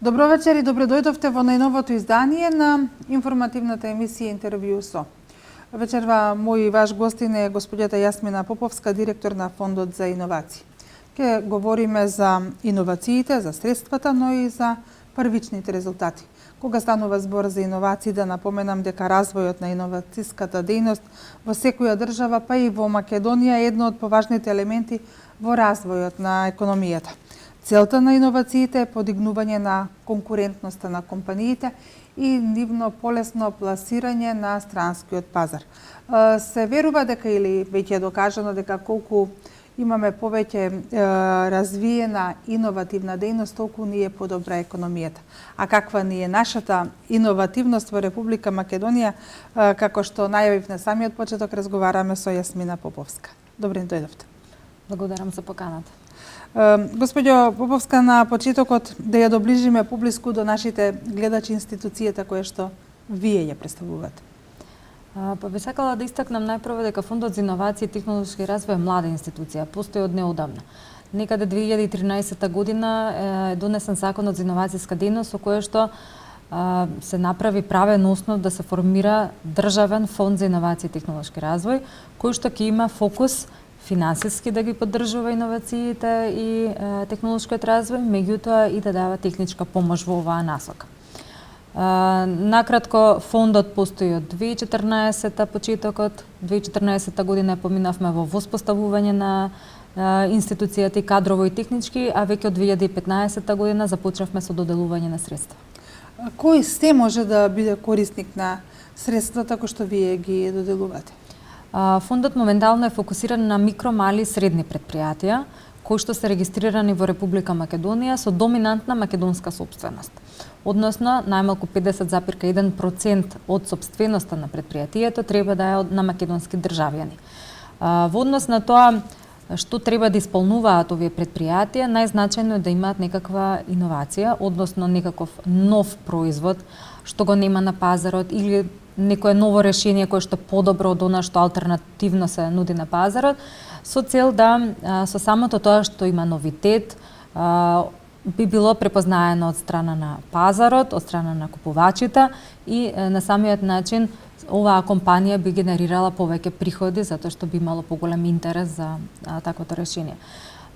Добро вечер и добре дојдовте во најновото издание на информативната емисија Интервју со. Вечерва мој и ваш гостин е господјата Јасмина Поповска, директор на Фондот за иновации. Ке говориме за иновациите, за средствата, но и за првичните резултати. Кога станува збор за иновации, да напоменам дека развојот на иновацијската дејност во секоја држава, па и во Македонија, е едно од поважните елементи во развојот на економијата. Целта на иновациите е подигнување на конкурентноста на компаниите и нивно полесно пласирање на странскиот пазар. Се верува дека, или веќе е докажано дека колку имаме повеќе развиена иновативна дејност, толку ни е подобра економијата. А каква ни е нашата иновативност во Република Македонија, како што најавив на самиот почеток, разговараме со Јасмина Поповска. Добре дојдовте. Благодарам за поканата. Госпоѓо Поповска, на почетокот да ја доближиме поблиску до нашите гледачи институцијата која што вие ја представувате. Па би сакала да истакнам најпрво дека Фондот за иновации и технолошки развој е млада институција, постои од неодамна. Некаде 2013 година е донесен Законот за иновацијска дејност, со кој што се направи правен основ да се формира државен фонд за иновации и технолошки развој, кој што ќе има фокус финансиски да ги поддржува иновациите и технолошкиот развој, меѓутоа и да дава техничка помош во оваа насока. Накратко, фондот постои од 2014 почетокот. 2014 година поминавме во воспоставување на институцијата и кадрово и технички, а веќе од 2015 година започнавме со доделување на средства. Кој се може да биде корисник на средствата кои што вие ги доделувате? Фондот моментално е фокусиран на микро, мали и средни предпријатија, кои што се регистрирани во Република Македонија со доминантна македонска сопственост. Односно, најмалку 50,1% од сопственоста на предпријатието треба да е на македонски државјани. Во однос на тоа што треба да исполнуваат овие предпријатија, најзначајно е да имаат некаква иновација, односно некаков нов производ што го нема на пазарот, или некое ново решение кое што подобро од она што алтернативно се нуди на пазарот, со цел да со самото тоа што има новитет би било препознаено од страна на пазарот, од страна на купувачите и на самиот начин оваа компанија би генерирала повеќе приходи затоа што би имало поголем интерес за таквото решение.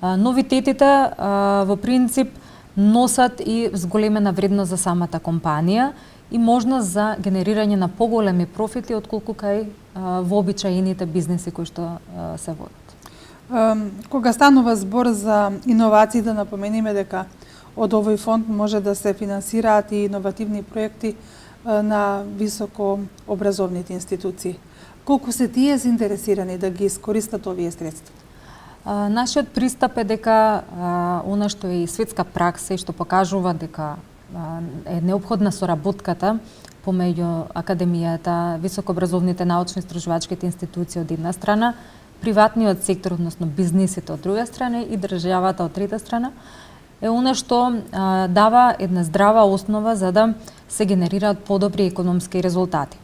Новитетите во принцип носат и зголемена вредност за самата компанија и можност за генерирање на поголеми профити отколку кај вообичаените бизнеси кои што се водат. Кога станува збор за иновации, да напомениме дека од овој фонд може да се финансираат и иновативни проекти на високо образовните институции. Колку се тие заинтересирани да ги искористат овие средства? Нашиот пристап е дека она што е и светска пракса и што покажува дека е неопходна соработката помеѓу академијата, високообразовните научни истражувачките институции од една страна, приватниот сектор, односно бизнисите од друга страна и државата од трета страна, е она што дава една здрава основа за да се генерираат подобри економски резултати.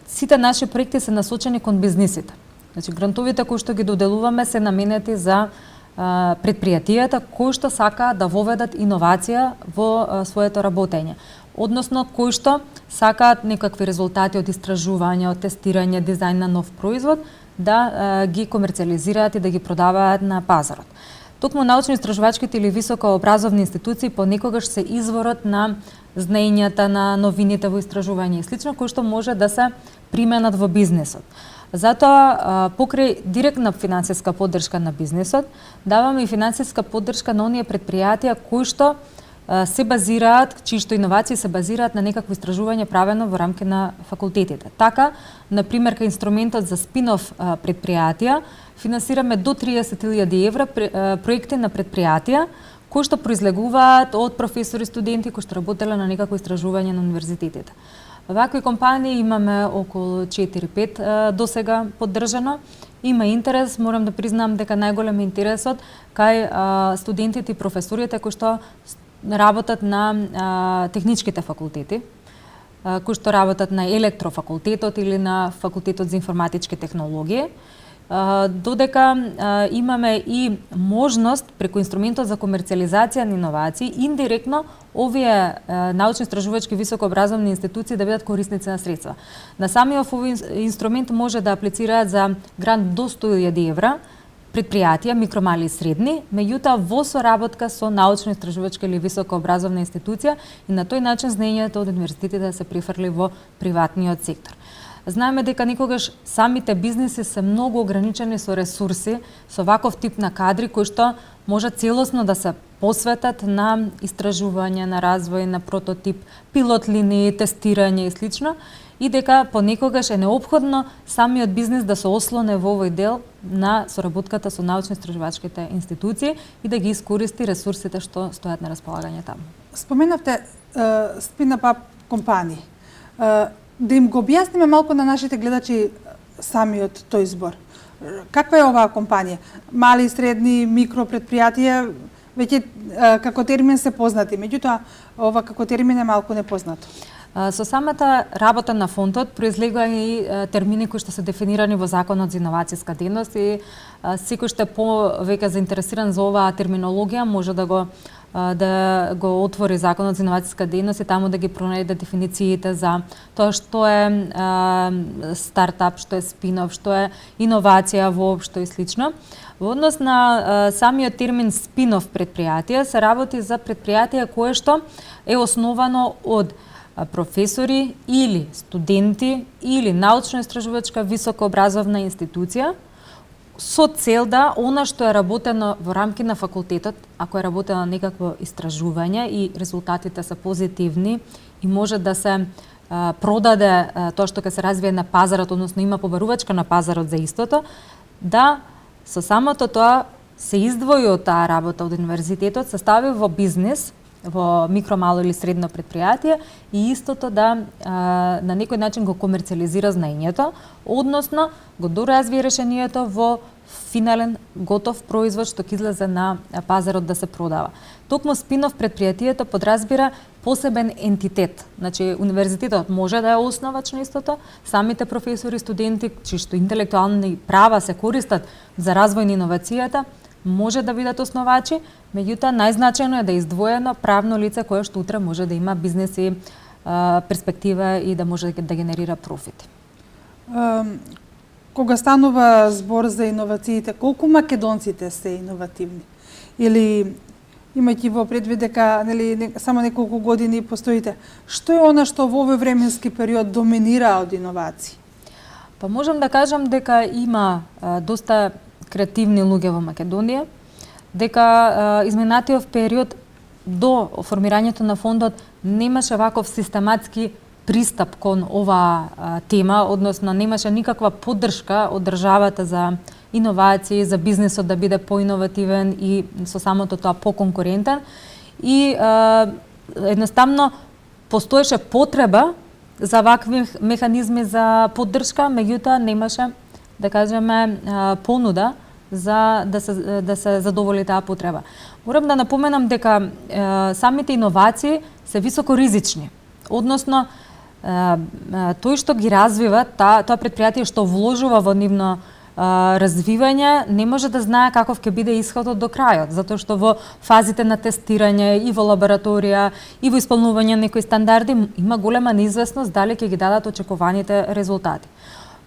Сите наши проекти се насочени кон бизнисите. Значи, грантовите кои што ги доделуваме се наменети за предпријатијата кои што сакаат да воведат иновација во своето работење. Односно, кои што сакаат некакви резултати од истражување, од тестирање, дизајн на нов производ, да ги комерцијализираат и да ги продаваат на пазарот. Токму научно-истражувачките или високообразовни институции понекогаш се изворот на знаењата, на новините во истражување и слично, кои што може да се применат во бизнесот. Затоа, покрај директна финансиска поддршка на бизнесот, даваме и финансиска поддршка на оние предпријатија кои што се базираат, чии што иновации се базираат на некакво истражување правено во рамки на факултетите. Така, например, кај инструментот за спин-оф предпријатија, финансираме до 30.000 евра проекти на предпријатија кои што произлегуваат од професори и студенти кои што работеле на некакво истражување на универзитетите. Вакви компании имаме околу 4-5 досега поддржано. Има интерес, морам да признам дека најголем интересот кај студентите и професорите кои што работат на техничките факултети, кои што работат на електрофакултетот или на факултетот за информатички технологии додека имаме и можност преку инструментот за комерцијализација на иновации индиректно овие научно-истражувачки високообразовни институции да бидат корисници на средства. На самиот овој инструмент може да аплицираат за грант до 100.000 евра предпријатија, микро, мали и средни, меѓутоа во соработка со научно-истражувачка или високообразовна институција и на тој начин знаењето од универзитетите да се префрли во приватниот сектор. Знаеме дека никогаш самите бизниси се многу ограничени со ресурси, со ваков тип на кадри кои што може целосно да се посветат на истражување, на развој, на прототип, пилот линии, тестирање и слично, и дека понекогаш е неопходно самиот бизнис да се ослоне во овој дел на соработката со научно-истражувачките институции и да ги искористи ресурсите што стојат на располагање таму. Споменавте спин-ап компании. Да им го објасниме малку на нашите гледачи самиот тој збор. Каква е оваа компанија? Мали и средни микропредпријатија веќе како термин се познати, меѓутоа ова како термин е малку непознато. Со самата работа на фондот произлегува и термини кои што се дефинирани во Законот за иновацијска дејност и секој што е повеќе заинтересиран за оваа терминологија може да го отвори Законот за иновацијска дејност и таму да ги пронајде дефинициите за тоа што е стартап, што е спин-оф, што е иновација воопшто и слично. Во однос на самиот термин спин-оф предпријатие се работи за предпријатие кое што е основано од професори или студенти или научно-истражувачка високообразовна институција со цел да она што е работено во рамки на факултетот, ако е работено некакво истражување и резултатите се позитивни и може да се продаде тоа што ќе се развие на пазарот, односно има побарувачка на пазарот за истото, да со самото тоа се издвои од таа работа од универзитетот, се стави во бизнис, во микро, мало или средно предпријатие и истото да на некој начин го комерцијализира знаењето, односно го доразвие решението во финален готов производ што ќе излезе на пазарот да се продава. Токму спин-оф предпријатието подразбира посебен ентитет. Значи универзитетот може да е основач на истото, самите професори, студенти чии што интелектуални права се користат за развој на иновацијата може да бидат основачи, меѓутоа најзначајно е да е издвоено правно лице кое што утре може да има бизнес и перспектива и да може да генерира профит. Кога станува збор за иновациите, колку македонците се иновативни? Или имајќи во предвид дека само неколку години постоите, што е она што во овој временски период доминира од иновации? Па можам да кажам дека има доста креативни луѓе во Македонија, дека изминатиот период до формирањето на фондот немаше ваков систематски пристап кон оваа тема, односно немаше никаква поддршка од државата за иновации, за бизнисот да биде поиновативен и со самото тоа поконкурентен. И едноставно постоеше потреба за вакви механизми за поддршка, меѓутоа немаше, да кажеме, понуда за да се задоволи таа потреба. Морам да напоменам дека самите иновации се високо ризични. Односно, тој што ги развива, тоа предпријатие што вложува во нивно развивање, не може да знае каков ќе биде исходот до крајот, затоа што во фазите на тестирање и во лабораторија и во исполнување на некои стандарди има голема неизвестност дали ќе ги дадат очекуваните резултати.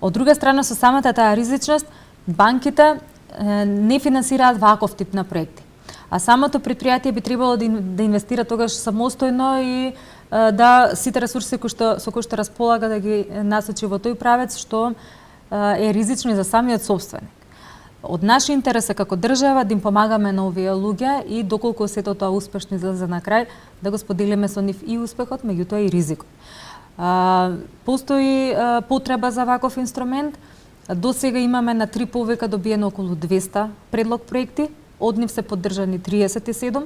Од друга страна, со самата таа ризичност, банките не финансираат ваков тип на проекти. А самото предпријатие би требало да инвестира тогаш самостојно и да сите ресурси со кои што располага да ги насочи во тој правец што е ризично и за самиот собственик. Од наш интерес е како држава да им помагаме на овие луѓе и доколку сето тоа успешно излезе на крај, да го споделиме со нив и успехот, меѓутоа и ризикот. Постои потреба за ваков инструмент. До сега имаме на 3 повика добиено околу 200 предлог проекти, од нив се поддржани 37.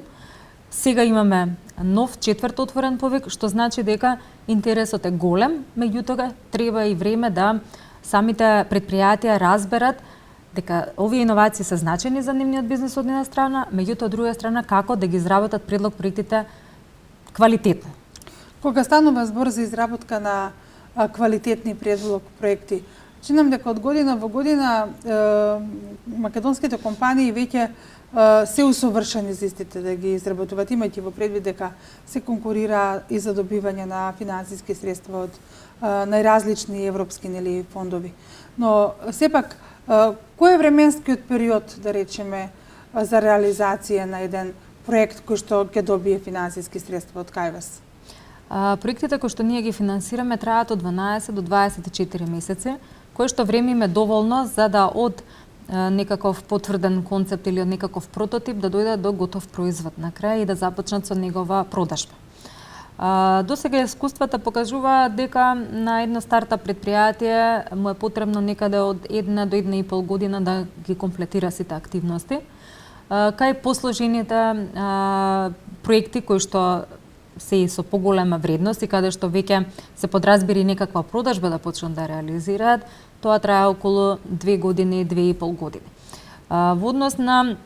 Сега имаме нов 4 отворен повик, што значи дека интересот е голем, меѓутоа треба и време да самите предпријатија разберат дека овие иновации се значени за нивниот бизнес од една страна, меѓутоа од друга страна како да ги изработат предлог проектите квалитетно. Кога станува збор за изработка на квалитетни предлог проекти, чинам дека од година во година македонските компании веќе се усовршени за истите да ги изработуваат, имајќи во предвид дека се конкурира и за добивање на финансиски средства од најразлични европски фондови. Но сепак, кој е временскиот период, да речеме, за реализација на еден проект кој што ќе добие финансиски средства од кај вас? Проектите кои што ние ги финансираме траат од 12 до 24 месеци, кој што време им е доволно за да од некаков потврден концепт или од некаков прототип да дојдат до готов производ на крај и да започнат со негова продажба. До сега искуствата покажуваат дека на едно стартап предпријатие му е потребно некаде од 1 до 1,5 година да ги комплетира сите активности. Кај посложените проекти кои што се и со поголема вредност и каде што веќе се подразбери некаква продажба да почнат да реализираат, тоа трае околу 2 години, 2,5 години. Во однос на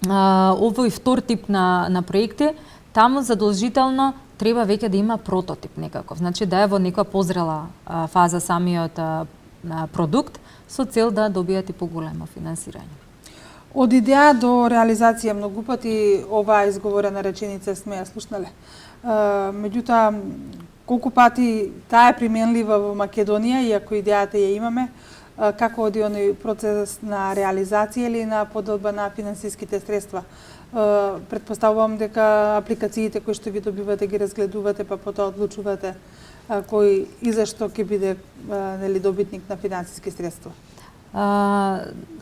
овој втор тип на проекти, таму задолжително треба веќе да има прототип некаков, значи да е во некоја позрела фаза самиот продукт со цел да добијат и поголемо финансирање. Од идеја до реализација многу пати оваа изговорена реченица сме ја слушнале. Меѓутоа, колку пати таа е применлива во Македонија, иако идејата ја имаме, како оди оној процес на реализација или на подолба на финансиските средства? Претпоставувам дека апликациите кои што ги добивате, ги разгледувате, па потоа одлучувате кој и зашто ќе биде добитник на финансиски средства.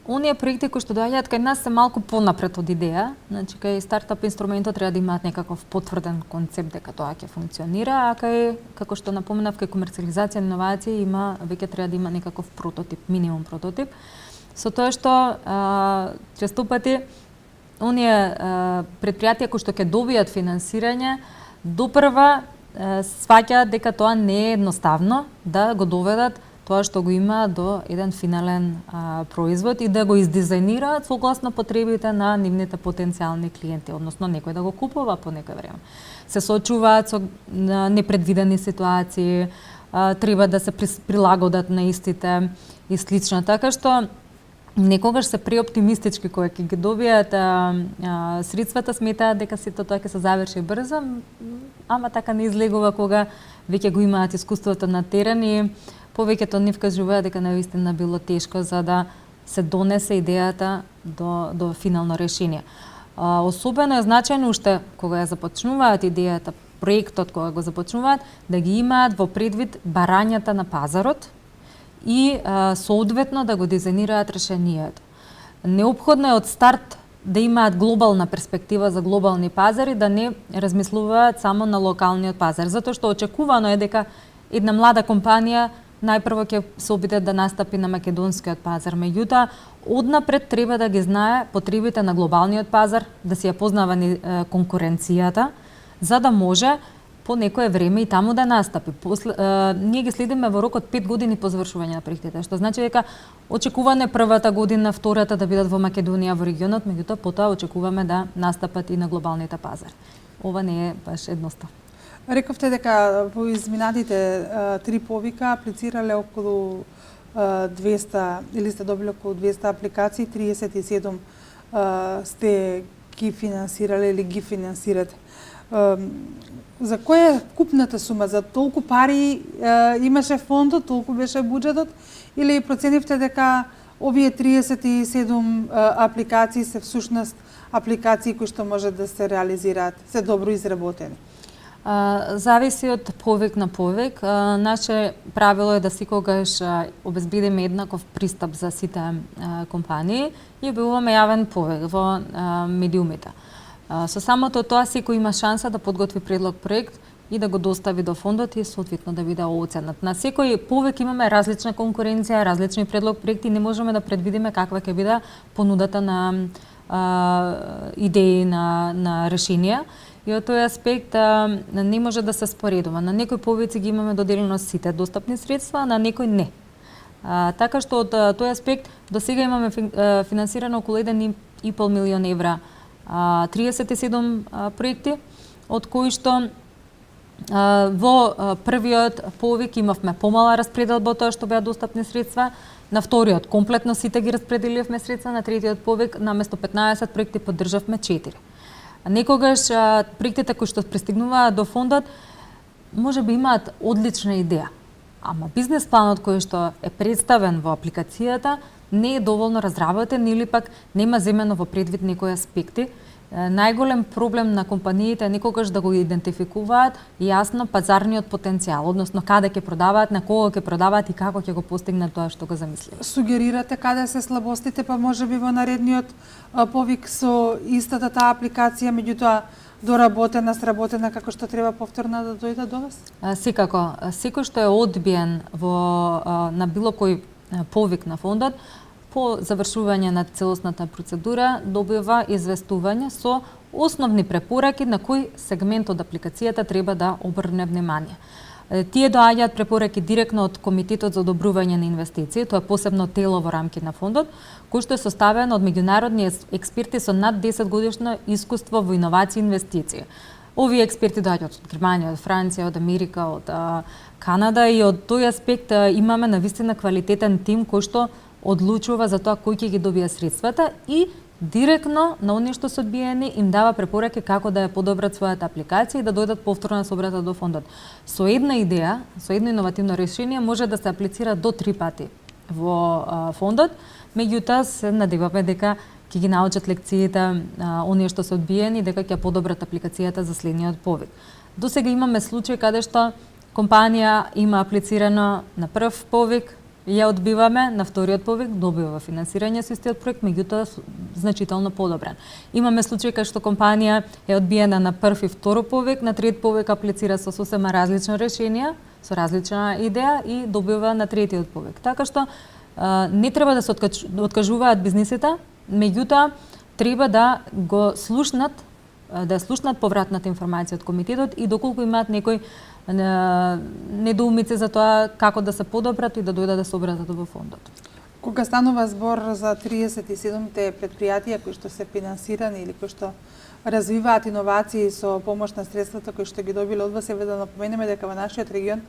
Оние проекти кои што доаѓаат кај нас се малку понапред од идеја, значи кај стартап инструментот треба да имаат некаков потврден концепт дека тоа ќе функционира, а кај, како што напоменав, кај комерцијализација и иновација има веќе треба да има некаков прототип, минимум прототип, со тоа што често пати оние предпријатија кои што ќе добијат финансирање допрва сваќаат дека тоа не е едноставно да го доведат тоа што го има до еден финален производ и да го издизајнираат согласно потребите на нивните потенцијални клиенти, односно некој да го купува по некој време. Се соочуваат со непредвидени ситуации, треба да се прилагодат на истите и слично, така што некогаш се преоптимистички кога ќе ги добијат средствата, сметаат дека сето тоа ќе се заврши брзо, ама така не излегува кога веќе го имаат искуството на терен и повеќето нив кажуваат дека навистина било тешко за да се донесе идејата до финално решение. Особено е значајно уште кога ја започнуваат идејата, проектот кога го започнуваат, да ги имаат во предвид барањата на пазарот и соодветно да го дизајнираат решението. Неопходно е од старт да имаат глобална перспектива за глобални пазари, да не размислуваат само на локалниот пазар, затоа што очекувано е дека една млада компанија најпрво ќе се обиде да настапи на македонскиот пазар, меѓутоа однапред треба да ги знае потребите на глобалниот пазар, да си ја познава конкуренцијата, за да може по некое време и таму да настапи. Ние ги следиме во рок од 5 години по завршување на проектите, што значи дека очекуваме првата година, втората да бидат во Македонија, во регионот, меѓутоа потоа очекуваме да настапат и на глобалните пазари. Ова не е баш едноставно. Рековте дека во изминатите 3 повика аплицирале околу 200 или сте добили околу 200 апликации, 37 сте ги финансирале или ги финансирате. За која е купната сума? За толку пари имаше фондот, толку беше буџетот или проценивте дека овие 37 апликации се всушност апликации кои што може да се реализираат, се добро изработени? Зависи од повик на повик. Наше правило е да секогаш обезбедиме еднаков пристап за сите компании и објавуваме јавен повик во медиумите. Со самото тоа секој има шанса да подготви предлог проект и да го достави до фондот и соодветно да биде оценет. На секој повик имаме различна конкуренција, различни предлог проекти, не можеме да предвидиме каква ќе биде понудата на идеи на решенија. И од тој аспект не може да се споредува. На некои повици ги имаме доделено сите достапни средства, на некои не. Така што од тој аспект до сега имаме финансирано околу 1,5 милион евра 37 проекти, од кои што Во првиот повик имавме помала распределба од тоа што беа достапни средства, на вториот комплетно сите ги распределивме средства, на третиот повик наместо 15 проекти поддржавме 4. Некогаш проектите кои што пристигнуваат до фондот можеби имаат одлична идеја, ама бизнес планот кој што е представен во апликацијата не е доволно разработен или пак нема земено во предвид некои аспекти. Најголем проблем на компаниите е некогаш да го идентификуваат јасно пазарниот потенцијал, односно каде ќе продаваат, на кого ќе продаваат и како ќе го постигнат тоа што го замислиле. Сугерирате каде се слабостите, па можеби во наредниот повик со истата таа апликација, меѓутоа доработена, сработена како што треба повторно да дојде до вас? Секако, секој што е одбиен на било кој повик на фондот, по завршување на целосната процедура добива известување со основни препораки на кој сегмент од апликацијата треба да обрне внимание. Тие доаѓаат препораки директно од Комитетот за одобрување на инвестиции, тоа е посебно тело во рамки на фондот, кој што е составен од меѓународни експерти со над 10 годишно искуство во иновации и инвестиции. Овие експерти доаѓаат од Германија, од Франција, од Америка, од Канада и од тој аспект имаме навистина квалитетен тим кој што одлучува за тоа кој ќе ги добие средствата и директно на оние што се одбиени им дава препораки како да ја подобрат својата апликација и да дојдат повторно да се обратат до фондот. Со една идеја, со едно иновативно решение може да се аплицира до 3 пати во фондот, меѓутоа се надеваме дека ќе ги научат лекциите оние што се одбиени, дека ќе подобрат апликацијата за следниот повик. До сега имаме случај каде што компанија има аплицирано на прв повик, ја одбиваме, на вториот повик добива финансирање со истиот проект, меѓутоа значително подобрен. Имаме случај кај што компанија е одбиена на прв и второ повик, на трет повик аплицира со сосема различно решение, со различна идеја и добива на третиот повик. Така што не треба да се откажуваат бизнисите, меѓутоа треба да го слушнат, да слушнат повратната информација од комитетот и доколку имаат некој недоумици за тоа како да се подобрат и да дојдат да се обратат во фондот. Кога станува збор за 37-те предпријатија кои што се финансирани или кои што развиваат иновации со помош на средствата кои што ги добиле од вас, еве да напоменеме дека во нашиот регион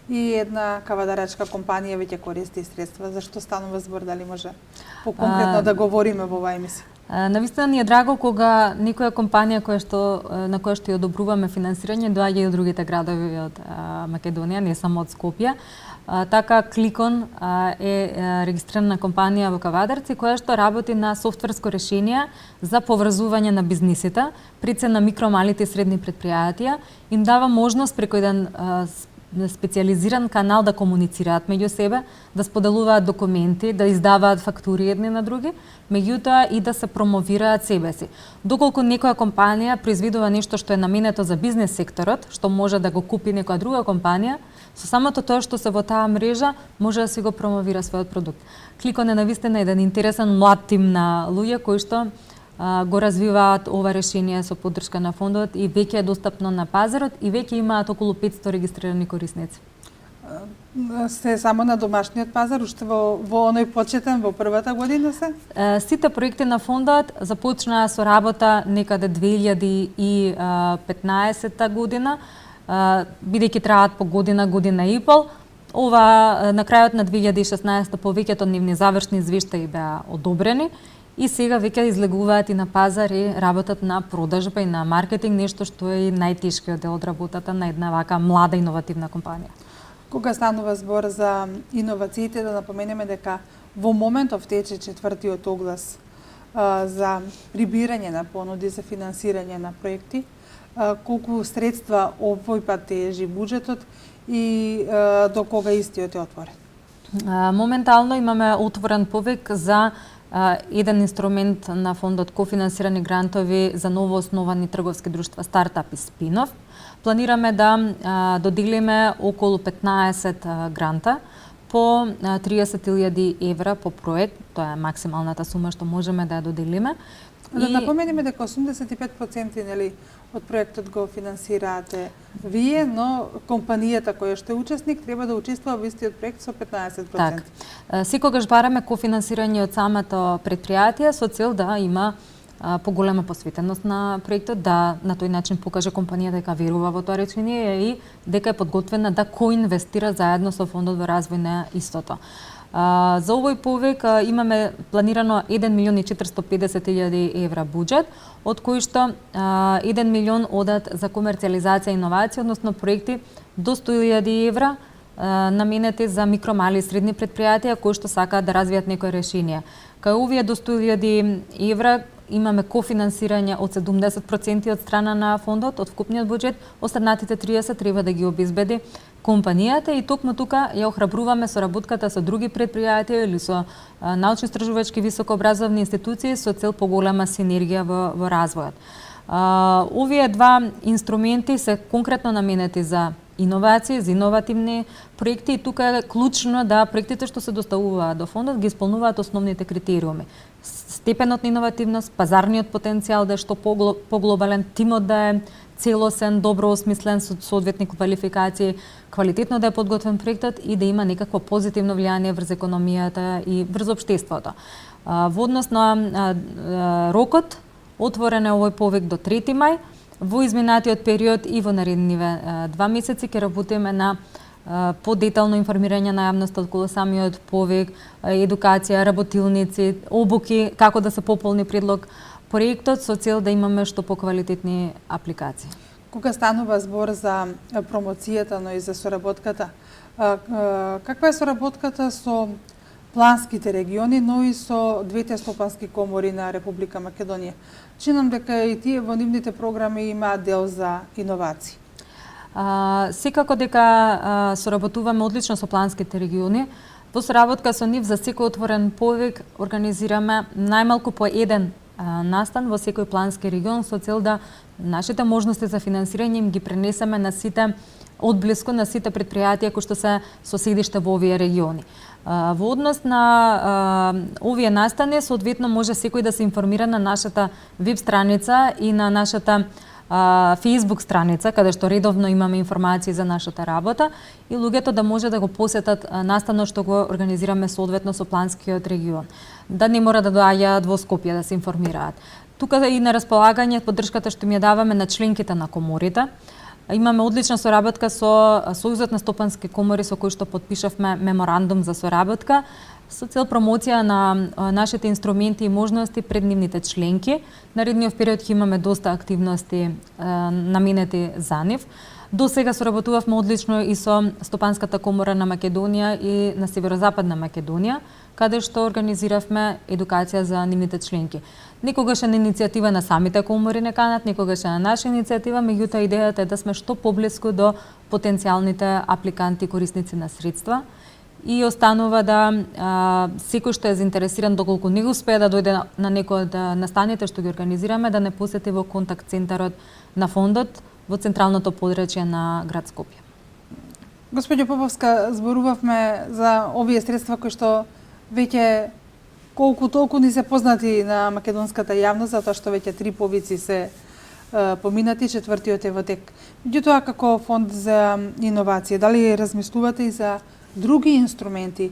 и една кавадарачка компанија веќе користи средства. Зашто станува збор, дали може поконкретно да говориме во оваа емисија? Навистина ни е драго кога некоја компанија на која што ја одобруваме финансирање доаѓа и од другите градови од Македонија, не само од Скопје. Така Кликон е регистрирана компанија во Кавадарци која што работи на софтверско решение за поврзување на бизнисите, пред се на микро, малите и средни предпријатија, им дава можност преку еден специализиран канал да комуницираат меѓу себе, да споделуваат документи, да издаваат фактури едни на други, меѓутоа и да се промовираат себе си. Доколку некоја компанија произведува нешто што е наменето за бизнес секторот, што може да го купи некоја друга компанија, со самото тоа што се во таа мрежа може да си го промовира својот продукт. Кликон е навистина еден интересен млад тим на луѓе кои што го развиваат ова решение со поддршка на фондот и веќе е достапно на пазарот и веќе имаат околу 500 регистрирани корисници. Сте само на домашниот пазар, уште во оној почетен, во првата година се? Сите проекти на фондот започнаа со работа некаде 2015 година, бидејќи траат по година, година и пол. Ова на крајот на 2016 повеќето нивни завршни извештаи беа одобрени и сега веќе излегуваат и на пазар и работат на продажба и на маркетинг, нешто што е и најтешкиот дел од работата на една вака млада иновативна компанија. Кога станува збор за иновациите, да напоменеме дека во моментов тече четвртиот оглас за прибирање на понуди за финансирање на проекти. Колку средства овој пат тежи буџетот и до кога истиот е отворен? Моментално имаме отворен повик за еден инструмент на фондот кофинансирани грантови за новоосновани трговски друштва, стартап и спинов. Планираме да доделиме околу 15 гранта по 30.000 евра по проект. Тоа е максималната сума што можеме да ја доделиме. Да напоменеме дека 85% нели од проектот го финансираате вие, но компанијата која што е учесник треба да учествува во истиот проект со 15%. Так. Секогаш бараме кофинансирање од самото предпријатие со цел да има поголема посветеност на проектот, да на тој начин покаже компанијата дека верува во тоа решение и дека е подготвена да коинвестира заедно со фондот во развој на истото. За овој повик имаме планирано 1.450.000 евра буџет, од кои што 1 милион одат за комерцијализација и иновација, односно проекти до 100.000 евра наменети за микро, мали и средни предпријатија кои што сакаат да развијат некој решение. Кај овие до 100.000 евра имаме кофинансирање од 70% од страна на фондот, од вкупниот буџет, останатите 30% треба да ги обезбеди компанијата и токму тука ја охрабруваме соработката со други предпријатија или со научно-истражувачки високообразовни институции со цел поголема синергија во развојот. Овие два инструменти се конкретно наменети за иновации, за иновативни проекти и тука е клучно да проектите што се доставуваат до фондот ги исполнуваат основните критериуми. Степенот на иновативност, пазарниот потенцијал да е што поглобален, тимот да е целосен, добро осмислен со соодветни квалификации, квалитетно да е подготвен проектот и да има некакво позитивно влијание врз економијата и врз општеството. Во однос на рокот, отворен е овој повик до 3 мај. Во изминатиот период и во наредниве 2 месеци ќе работиме на подетално информирање на јавноста околу самиот повик, едукација, работилници, обуки, како да се пополни предлог проектот со цел да имаме што поквалитетни апликации. Кога станува збор за промоцијата, но и за соработката, каква е соработката со планските региони, но и со двете стопански комори на Република Македонија? Чинам дека и тие во нивните програми имаат дел за иновации. Секако дека соработуваме одлично со планските региони. Во соработка со нив за секој отворен повик организираме најмалку по еден настан во секој плански регион со цел да нашите можности за финансирање им ги пренесеме на сите одблиску на сите предпријатија кои што се со седиште во овие региони. Во однос на овие настани, соодветно може секој да се информира на нашата веб страница и на нашата Facebook страница, каде што редовно имаме информации за нашата работа и луѓето да може да го посетат настанот што го организираме соодветно со планскиот регион. Да не мора да доаѓаат во Скопје да се информираат. Тука и на располагање поддршката што ми ја даваме на членките на коморите. Имаме одлична соработка со Сојузот на стопански комори со кој што подпишавме меморандум за соработка со цел промоција на нашите инструменти и можности пред нивните членки. Наредниот период ќе имаме доста активности наменети за нив. До сега соработувавме одлично и со Стопанската комора на Македонија и на Северозападна Македонија, каде што организиравме едукација за нивните членки. Некогаш е на иницијатива на самите комори не канат, некогаш е на наша иницијатива, меѓутоа идејата е да сме што поблиску до потенцијалните апликанти и корисници на средства и останува да секој што е заинтересиран, доколку не успее да дојде на некој од настаните што ги организираме, да не посети во контакт центарот на фондот во централното подрачје на град Скопје. Господјо Поповска, зборувавме за овие средства кои што веќе колку толку ни се познати на македонската јавност, затоа што веќе 3 повици се поминати, 4-тиот е во тек. Меѓутоа, како фонд за иновација, дали размислувате и за други инструменти,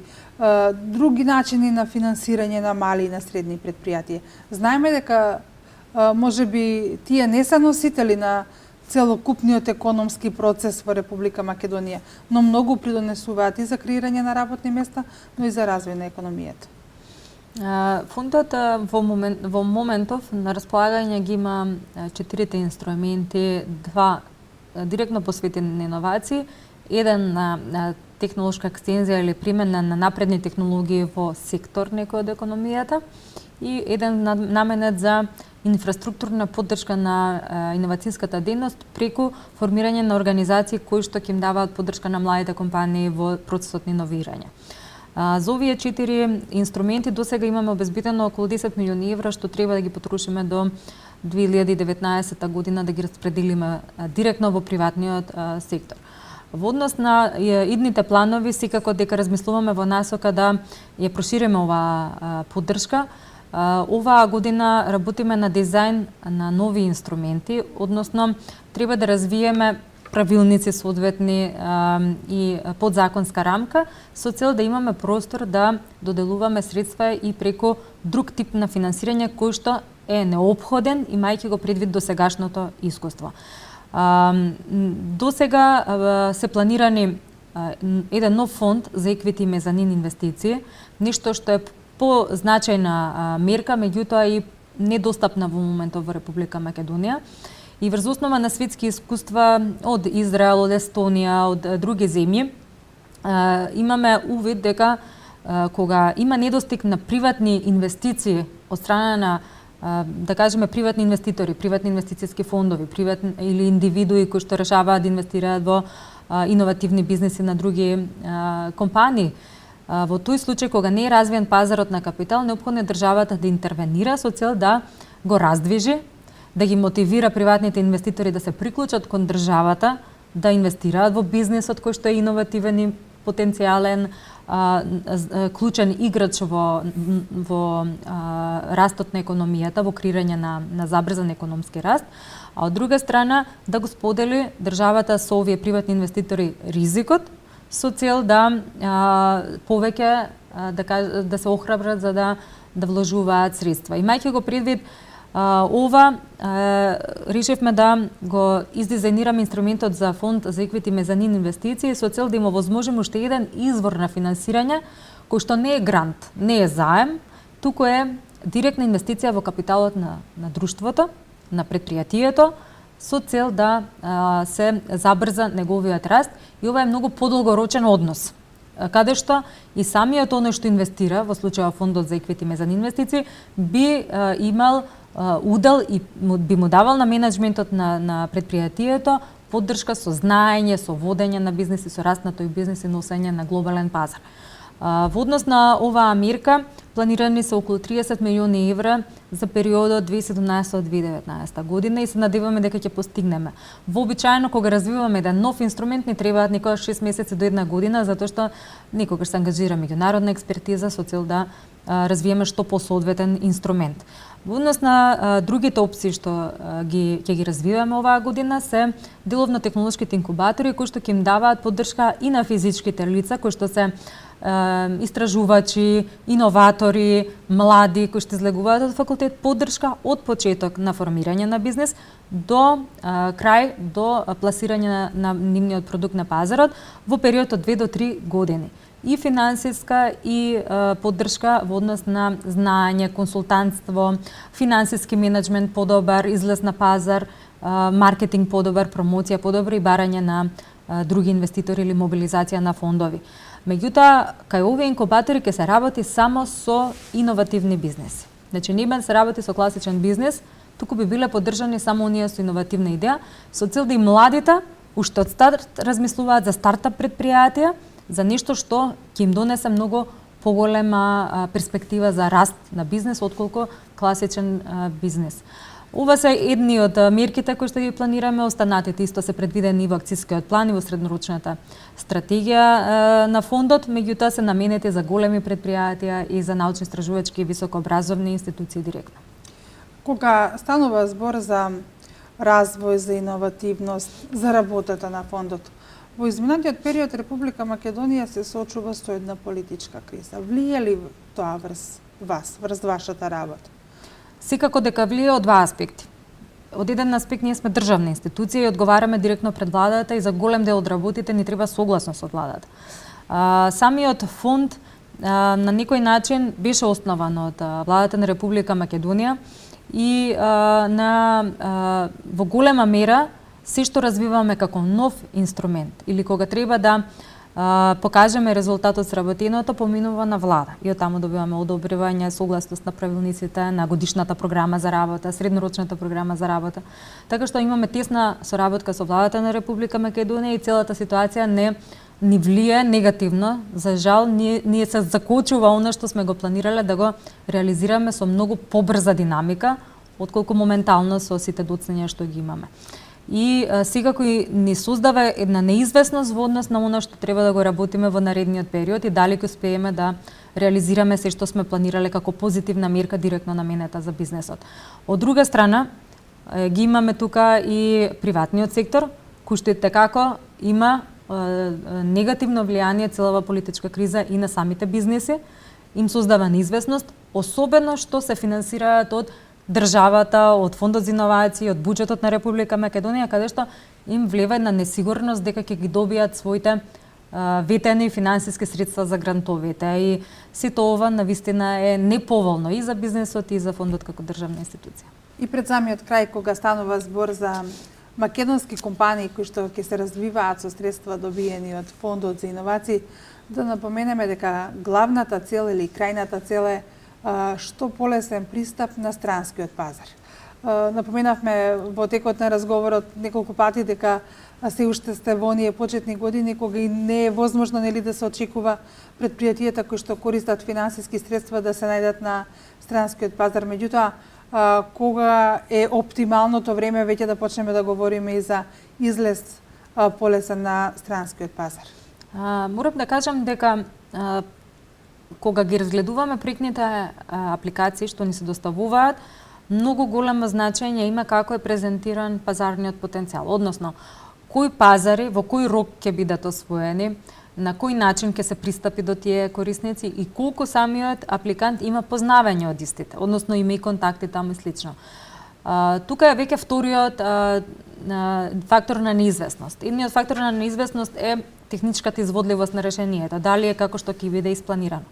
други начини на финансирање на мали и на средни предпријатија? Знаеме дека можеби тие не се носители на целокупниот економски процес во Република Македонија, но многу придонесуваат и за креирање на работни места, но и за развој на економијата. Фондот во моментов на располагање ги има 4 инструменти, 2 директно посветени на иновации, еден на технолошка екстензија или примена на напредни технологии во сектор некој од економијата и еден наменет за инфраструктурна поддршка на иновацијската дејност преку формирање на организации кои што ќе им даваат поддршка на младите компании во процесот на иновирање. За овие 4 инструменти до сега имаме обезбедено околу 10 милиони евра што треба да ги потрошиме до 2019 година да ги распределиме директно во приватниот сектор. Во однос на идните планови, секако дека размислуваме во насока да ја прошириме оваа поддршка. Оваа година работиме на дизајн на нови инструменти, односно треба да развиеме правилници соодветни и подзаконска рамка со цел да имаме простор да доделуваме средства и преку друг тип на финансирање кој што е неопходен имајќи го предвид досегашното искуство. До сега се планирани еден нов фонд за еквити и мезанин инвестиции, нешто што е позначајна мерка, меѓутоа и недостапна во моментов во Република Македонија. И врз основа на светски искуства од Израел, од Естонија, од други земји, имаме увид дека кога има недостиг на приватни инвестиции од страна на да кажеме приватни инвеститори, приватни инвестициски фондови, приватни или индивидуи кои што решаваат да инвестираат во иновативни бизнеси на други компании. Во тој случај кога не е развиен пазарот на капитал, неопходно е државата да интервенира со цел да го раздвижи, да ги мотивира приватните инвеститори да се приклучат кон државата, да инвестираат во бизнесот кој што е иновативен и потенцијален, клучен играч во растот на економијата, во креирање на забрзан економски раст, а од друга страна да го сподели државата со овие приватни инвеститори ризикот, со цел да повеќе да се охрабрат за да вложуваат средства. Имајќи го предвид ова, решивме да го издизајнираме инструментот за фонд за еквити мезанин инвестиции со цел да им овозможиме уште еден извор на финансирање кој што не е грант, не е заем, туку е директна инвестиција во капиталот на друштвото, на предпријатието, со цел да се забрза неговиот раст и ова е многу подолгорочен однос, каде што и самиот оној што инвестира, во случајот фондот за еквити мезанин инвестиции, би имал удел и би му давал на менеджментот на предпријатието поддршка со знаење, со водење на бизнеси, со раст на тој бизнес и носење на глобален пазар. Во однос на оваа мерка планирани се околу 30 милиони евра за периодот 2017-2019 година и се надеваме дека ќе постигнеме. Вообичаено кога развиваме еден нов инструмент не требаат никогаш 6 месеци до една година затоа што некогаш се ангажира меѓународна експертиза со цел да развиеме што посоодветен инструмент. Во однос на другите опции што ќе ги развиваме оваа година се деловно-технолошките инкубатори кои што ќе им даваат поддршка и на физичките лица кои што се истражувачи, иноватори, млади кои што излегуваат од факултет, поддршка од почеток на формирање на бизнес до крај, до пласирање на нивниот продукт на пазарот во период од 2 до 3 години. И финансиска и поддршка во однос на знаење, консултантство, финансиски менеджмент подобар, излез на пазар, маркетинг подобар, промоција подобар и барање на други инвеститори или мобилизација на фондови. Меѓутоа, кај овие инкубатори ќе се работи само со иновативни бизнеси. Значи, не се работи со класичен бизнес, туку би биле поддржани само оние со иновативна идеја, со цел да и младите уште од старт размислуваат за стартап предпријатија, за нешто што ќе им донесе многу поголема перспектива за раст на бизнес отколку класичен бизнес. Ова се едни од мерките кои што ги планираме, останатите исто се предвидени во акцискиот план и во среднорочната стратегија на фондот, меѓутоа се наменети за големи предпријатија и за научно-истражувачки и високообразовни институции директно. Кога станува збор за развој, за иновативност, за работата на фондот, во изминатиот период Република Македонија се соочува со една политичка криза. Влие ли тоа врз вас, врз вашата работа? Секако дека влие од два аспекти. Од еден аспект ние сме државна институција и одговараме директно пред владата и за голем дел од работите ни треба согласност од владата. Самиот фонд на некој начин беше основан од владата на Република Македонија и во голема мера се што развиваме како нов инструмент или кога треба да покажеме резултатот сработеното, поминува на влада. И оттаму добиваме одобрување, согласност на правилниците, на годишната програма за работа, среднорочната програма за работа. Така што имаме тесна соработка со владата на Република Македонија и целата ситуација ни влие негативно. За жал, ние се закочува она што сме го планирале да го реализираме со многу побрза динамика, отколку моментално со сите доцнења што ги имаме. И секако ни создава една неизвестност во однос на она што треба да го работиме во наредниот период и дали ќе успееме да реализираме се што сме планирале како позитивна мерка директно наменета за бизнесот. Од друга страна, ги имаме тука и приватниот сектор, кој што како има негативно влијание целава политичка криза и на самите бизнеси, им создава неизвестност, особено што се финансираат од државата, од Фондот за иновации, од буџетот на Република Македонија, каде што им влева една несигурност дека ќе ги добијат своите ветени финансиски средства за грантовите. И сето ова навистина е неповолно и за бизнесот и за фондот како државна институција. И пред самиот крај, кога станува збор за македонски компании кои што ќе се развиваат со средства добиени од Фондот за иновации, да напоменеме дека главната цел или крајната цел е што полесен пристап на странскиот пазар. Напоменавме во текот на разговорот неколку пати дека се уште сте во оние почетни години кога и не е возможно нели да се очекува предпријатијата кои што користат финансиски средства да се најдат на странскиот пазар. Меѓутоа, кога е оптималното време веќе да почнеме да говориме и за излез полесен на странскиот пазар? Морам да кажам дека кога ги разгледуваме проектните апликации што ни се доставуваат, многу големо значење има како е презентиран пазарниот потенцијал, односно кои пазари во кој рок ќе бидат освоени, на кој начин ќе се пристапи до тие корисници и колку самиот апликант има познавање од истите, односно има и контакти таму и слично. Тука е веќе вториот фактор на неизвестност. Едниот фактор на неизвестност е техничката изводливост на решението, дали е како што ќе биде испланирано.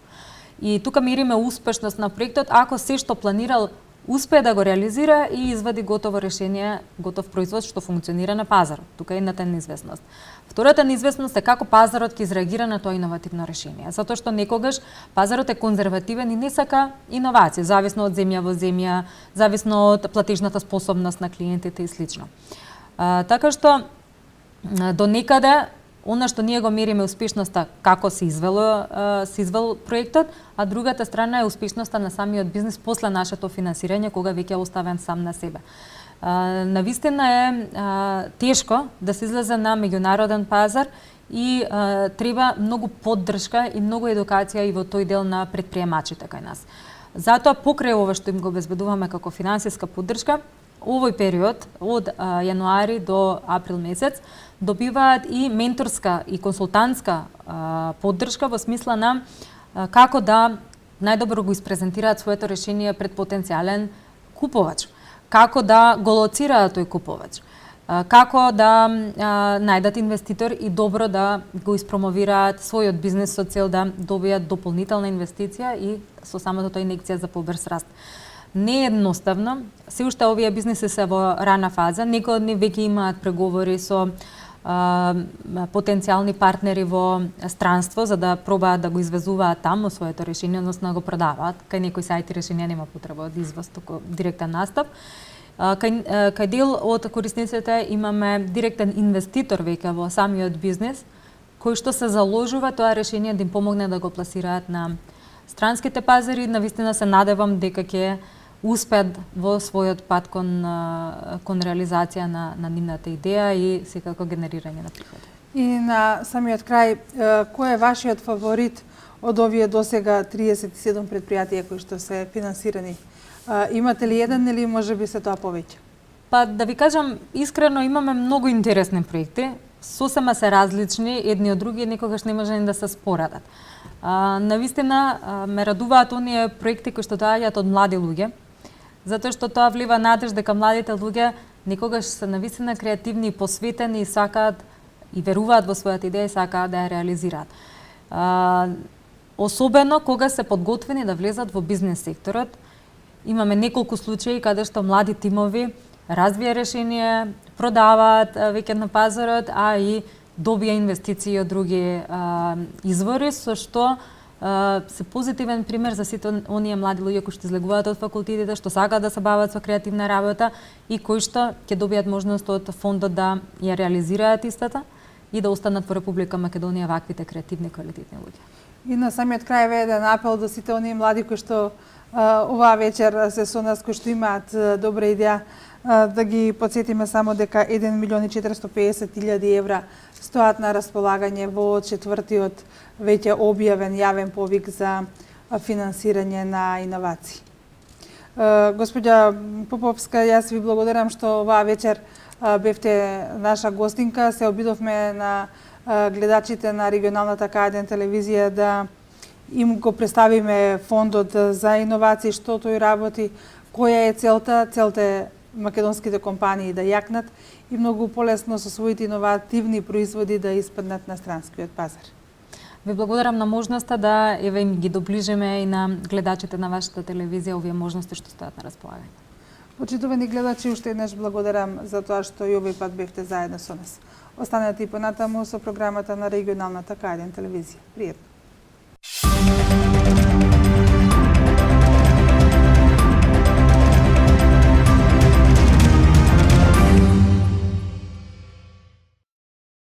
И тука мериме успешност на проектот ако се што планирал успее да го реализира и извади готово решение, готов производ што функционира на пазарот. Тука е едната неизвестност. Втората неизвестност е како пазарот ќе изреагира на тоа иновативно решение, затоа што некогаш пазарот е конзервативен и не сака иновации, зависно од земја во земја, зависно од платежната способност на клиентите и слично. Така што до некаде она што ние го мериме успешноста како се извел проектот, а другата страна е успешноста на самиот бизнес после нашето финансирање кога веќе е оставен сам на себе. Навистина е тешко да се излезе на меѓународен пазар и треба многу поддршка и многу едукација и во тој дел на предприемачите кај нас. Затоа покрај ова што им го обезбедуваме како финансиска поддршка, овој период од јануари до април месец добиваат и менторска и консултантска поддршка во смисла на како да најдобро го испрезентираат своето решение пред потенцијален купувач, како да го лоцираат тој купувач, како да најдат инвеститор и добро да го испромовираат својот бизнес со цел да добијат дополнителна инвестиција и со самото тој инекција за побрз раст. Не е едноставно, се уште овие бизнеси се во рана фаза, некои од нив веќе имаат преговори со потенцијални партнери во странство за да пробаат да го извезуваат таму своето решение, односно да го продаваат. Кај некои сајти решенија нема потреба од извоз, туку директен настап. Кај дел од корисниците имаме директен инвеститор веќе во самиот бизнес, кој што се заложува тоа решение да им помогне да го пласираат на странските пазари. Навистина се надевам дека ќе успеат во својот пат кон реализација на нивната идеја и секако генерирање на приходи. И на самиот крај, кој е вашиот фаворит од овие досега 37 предпријатија кои што се финансирани? Имате ли еден или можеби се тоа повеќе? Па да ви кажам искрено, имаме многу интересни проекти, сосема се различни едни од други, некогаш не може ни да се споредат. Навистина ме радуваат оние проекти кои што доаѓаат од млади луѓе, затоа што тоа влива надеж дека младите луѓе некогаш се навистина креативни и посветени и сакаат и веруваат во својата идеја и сакаат да ја реализираат. Особено кога се подготвени да влезат во бизнес секторот, имаме неколку случаи каде што млади тимови развија решение, продаваат веќе на пазарот, а и добија инвестиции од други извори, со што се позитивен пример за сите оние млади луѓе кои што излегуваат од факултетите, што сакаат да се бават со креативна работа и кои што ќе добијат можност од фондот да ја реализираат истата и да останат во Република Македонија ваквите креативни квалитетни луѓе. И на самиот крај е еден апел до сите оние млади кои што оваа вечер се со нас, кои што имаат добра идеја, да ги подсетиме само дека 1.450.000 евра стоат на располагање во четвртиот веќе објавен јавен повик за финансирање на иновации. Господја Поповска, јас ви благодарам што оваа вечер бевте наша гостинка. Се обидовме на гледачите на регионалната К1 телевизија да им го представиме фондот за иновации, што тој работи, која е целта. Целта е македонските компании да јакнат и многу полесно со своите иновативни производи да испаднат на странскиот пазар. Ви благодарам на можноста да еве им ги доближиме и на гледачите на вашата телевизија овие можности што стојат на располагање. Почитувани гледачи, уште еднаш благодарам за тоа што и овој пат бевте заедно со нас. Останете и понатаму со програмата на регионалната К1 телевизија. Пријатно!